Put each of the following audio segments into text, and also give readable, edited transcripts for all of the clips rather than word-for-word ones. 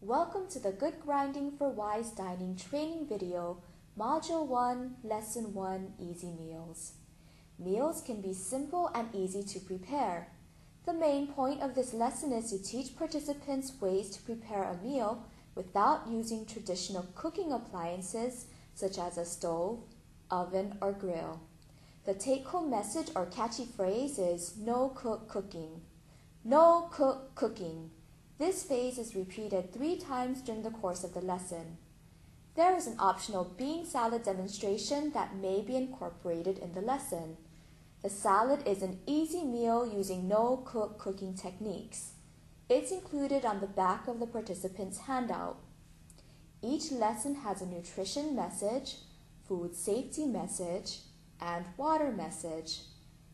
Welcome to the Good Grinding for Wise Dining training video, Module 1, Lesson 1, Easy Meals. Meals can be simple and easy to prepare. The main point of this lesson is to teach participants ways to prepare a meal without using traditional cooking appliances such as a stove, oven, or grill. The take-home message or catchy phrase is no cook cooking. No cook cooking. This phrase is repeated 3 times during the course of the lesson. There is an optional bean salad demonstration that may be incorporated in the lesson. The salad is an easy meal using no cook cooking techniques. It's included on the back of the participant's handout. Each lesson has a nutrition message, food safety message, and water message.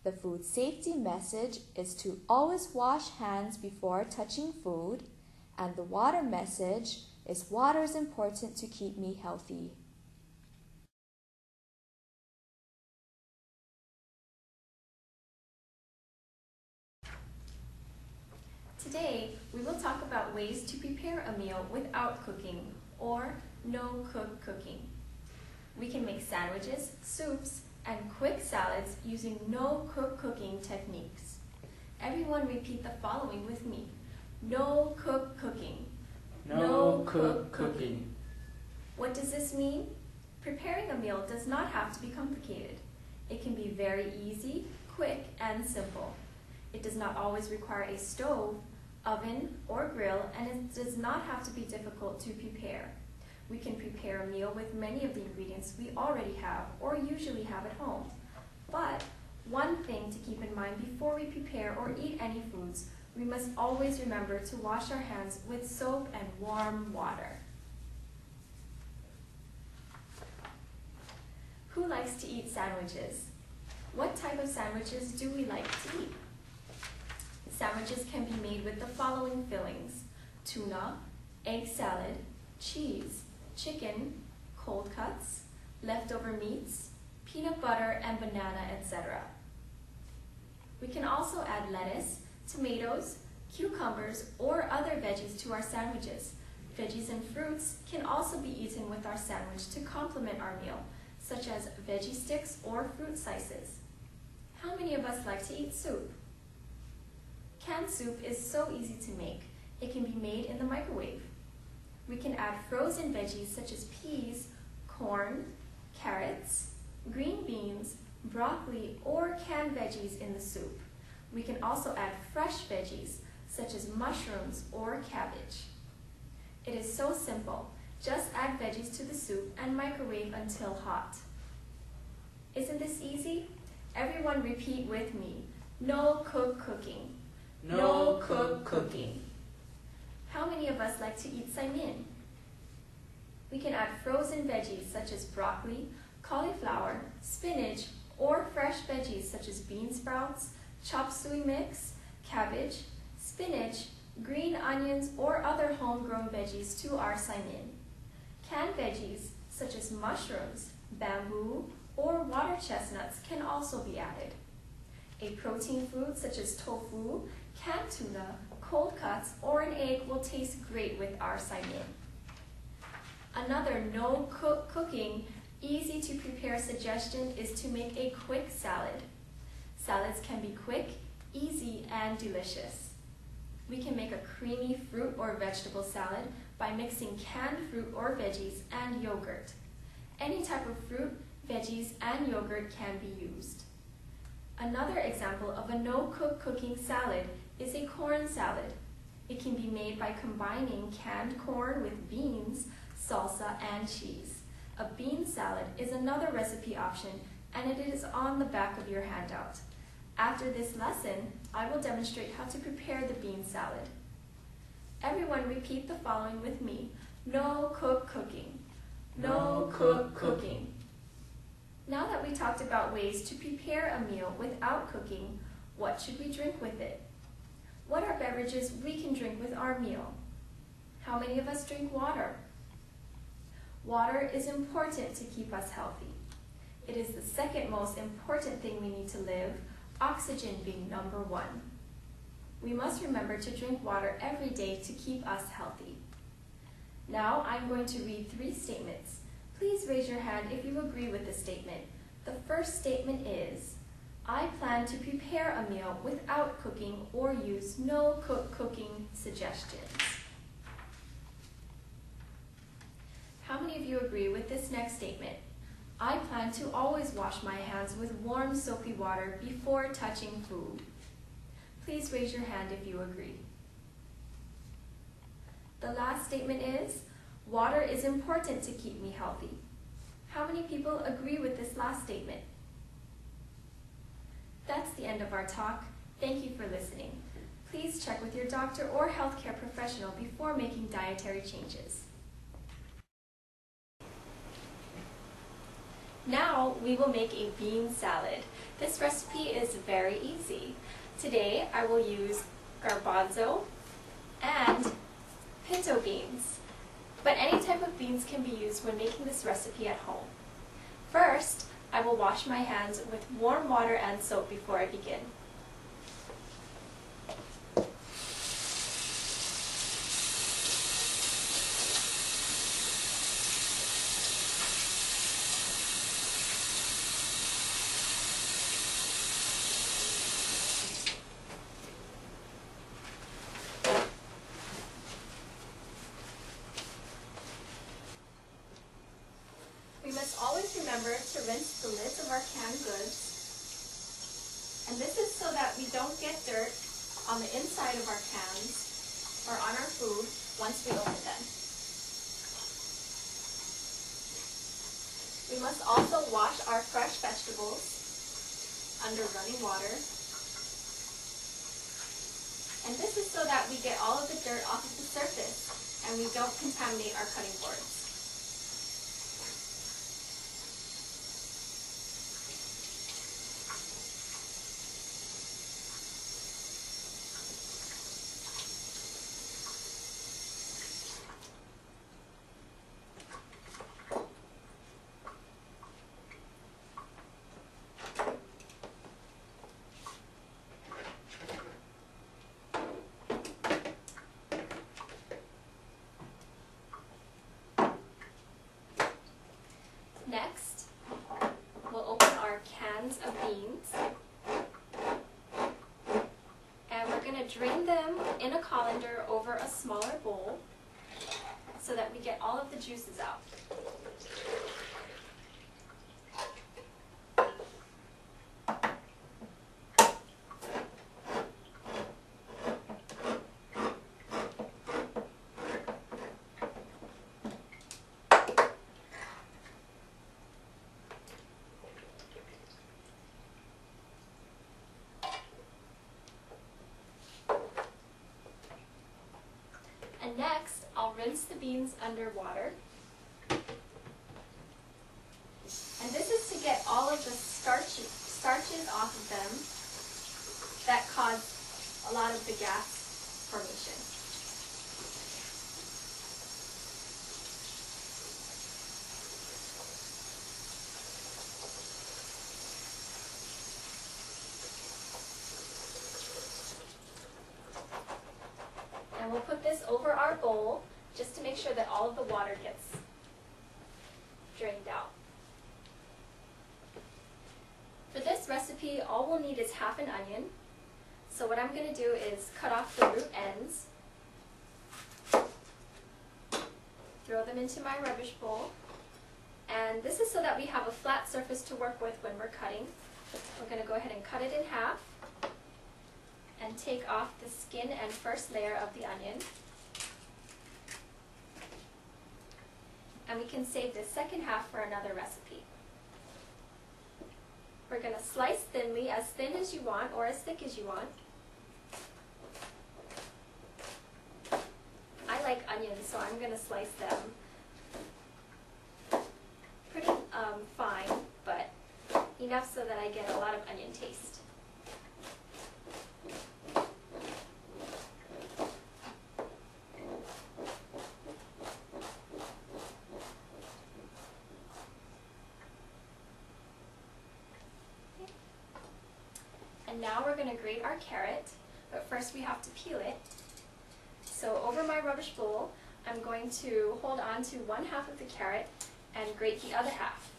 The food safety message is to always wash hands before touching food, and the water message is water is important to keep me healthy. Today, we will talk about ways to prepare a meal without cooking, or no-cook cooking. We can make sandwiches, soups, and quick salads using no-cook cooking techniques. Everyone repeat the following with me. No-cook cooking. No-cook cooking. What does this mean? Preparing a meal does not have to be complicated. It can be very easy, quick, and simple. It does not always require a stove, oven, or grill, and it does not have to be difficult to prepare. We can prepare a meal with many of the ingredients we already have or usually have at home. But one thing to keep in mind before we prepare or eat any foods, we must always remember to wash our hands with soap and warm water. Who likes to eat sandwiches? What type of sandwiches do we like to eat? Sandwiches can be made with the following fillings: tuna, egg salad, cheese, chicken, cold cuts, leftover meats, peanut butter and banana, etc. We can also add lettuce, tomatoes, cucumbers, or other veggies to our sandwiches. Veggies and fruits can also be eaten with our sandwich to complement our meal, such as veggie sticks or fruit slices. How many of us like to eat soup? Canned soup is so easy to make. It can be made in the microwave. We can add frozen veggies such as peas, corn, carrots, green beans, broccoli, or canned veggies in the soup. We can also add fresh veggies such as mushrooms or cabbage. It is so simple. Just add veggies to the soup and microwave until hot. Isn't this easy? Everyone repeat with me. No cook cooking. No cook cooking. How many of us like to eat saimin? We can add frozen veggies such as broccoli, cauliflower, spinach, or fresh veggies such as bean sprouts, chop suey mix, cabbage, spinach, green onions, or other homegrown veggies to our saimin. Canned veggies such as mushrooms, bamboo, or water chestnuts can also be added. A protein food such as tofu, canned tuna, cold cuts, or an egg will taste great with our saimin. Another no-cook cooking, easy to prepare suggestion is to make a quick salad. Salads can be quick, easy, and delicious. We can make a creamy fruit or vegetable salad by mixing canned fruit or veggies and yogurt. Any type of fruit, veggies, and yogurt can be used. Another example of a no-cook cooking salad is a corn salad. It can be made by combining canned corn with beans, salsa, and cheese. A bean salad is another recipe option, and it is on the back of your handout. After this lesson, I will demonstrate how to prepare the bean salad. Everyone repeat the following with me. No cook cooking. No cook cooking. Now that we talked about ways to prepare a meal without cooking, what should we drink with it? What are beverages we can drink with our meal? How many of us drink water? Water is important to keep us healthy. It is the second most important thing we need to live, oxygen being number 1. We must remember to drink water every day to keep us healthy. Now I'm going to read 3 statements. Please raise your hand if you agree with the statement. The first statement is, I plan to prepare a meal without cooking or use no cooking suggestions. How many of you agree with this next statement? I plan to always wash my hands with warm soapy water before touching food. Please raise your hand if you agree. The last statement is, water is important to keep me healthy. How many people agree with this last statement? That's the end of our talk. Thank you for listening. Please check with your doctor or healthcare professional before making dietary changes. Now we will make a bean salad. This recipe is very easy. Today I will use garbanzo and pinto beans, but any type of beans can be used when making this recipe at home. First, I will wash my hands with warm water and soap before I begin. We must always remember to rinse the lids of our canned goods. And this is so that we don't get dirt on the inside of our cans or on our food once we open them. We must also wash our fresh vegetables under running water. And this is so that we get all of the dirt off of the surface and we don't contaminate our cutting boards. Next, we'll open our cans of beans, and we're going to drain them in a colander over a smaller bowl so that we get all of the juices out. And next, I'll rinse the beans under water. And this is to get all of the starches off of them that cause a lot of the gas formation. And we'll put this over our bowl just to make sure that all of the water gets drained out. For this recipe, all we'll need is half an onion. So what I'm going to do is cut off the root ends, throw them into my rubbish bowl, and this is so that we have a flat surface to work with when we're cutting. We're going to go ahead and cut it in half and take off the skin and first layer of the onion. And we can save the second half for another recipe. We're going to slice thinly, as thin as you want or as thick as you want. I like onions, so I'm going to slice them pretty fine, but enough so that I get a lot of onion taste. And now we're going to grate our carrot, but first we have to peel it. So over my rubbish bowl, I'm going to hold on to one half of the carrot and grate the other half.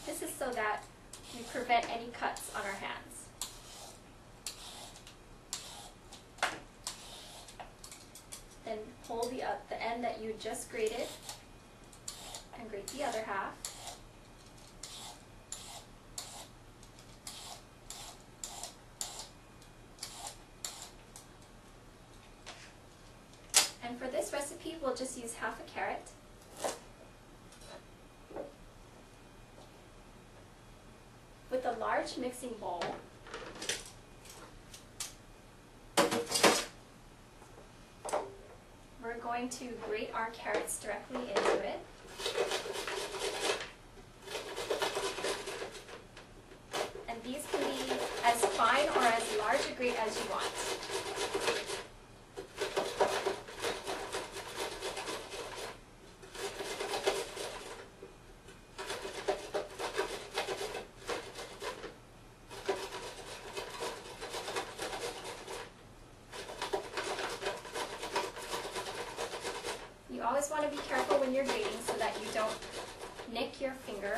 This is so that we prevent any cuts on our hands. Then hold the end that you just grated and grate the other half. And for this recipe, we'll just use half a carrot. With a large mixing bowl, we're going to grate our carrots directly into it. And these can be as fine or as large a grate as you want. You always want to be careful when you're grating so that you don't nick your finger.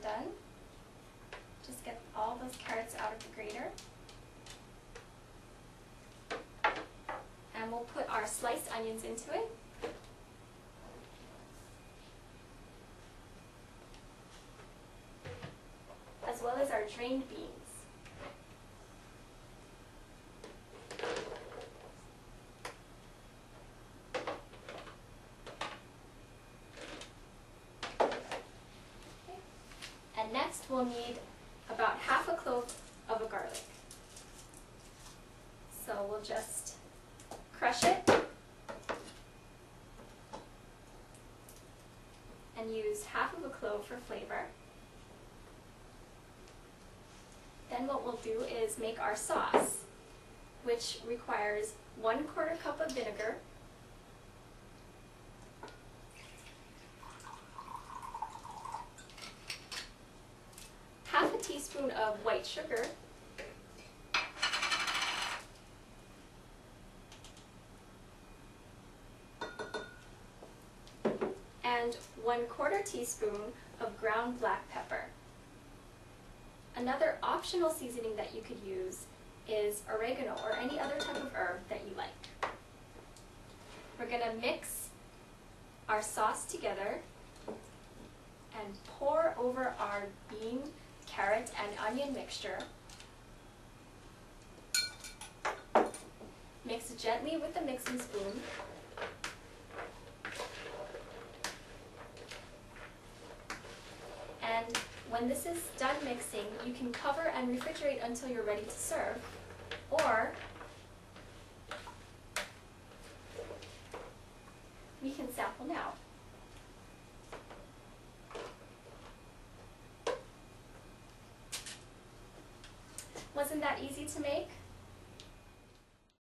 Done. Just get all those carrots out of the grater. And we'll put our sliced onions into it. As well as our drained beans. And next we'll need about half a clove of a garlic. So we'll just crush it and use half of a clove for flavor. Then what we'll do is make our sauce, which requires 1/4 cup of vinegar, half a teaspoon of white sugar, and 1/4 teaspoon of ground black pepper. Another optional seasoning that you could use is oregano or any other type of herb that you like. We're going to mix our sauce together and pour over our bean, carrot, and onion mixture. Mix gently with the mixing spoon. And when this is done mixing, you can cover and refrigerate until you're ready to serve, or we can sample now. Wasn't that easy to make?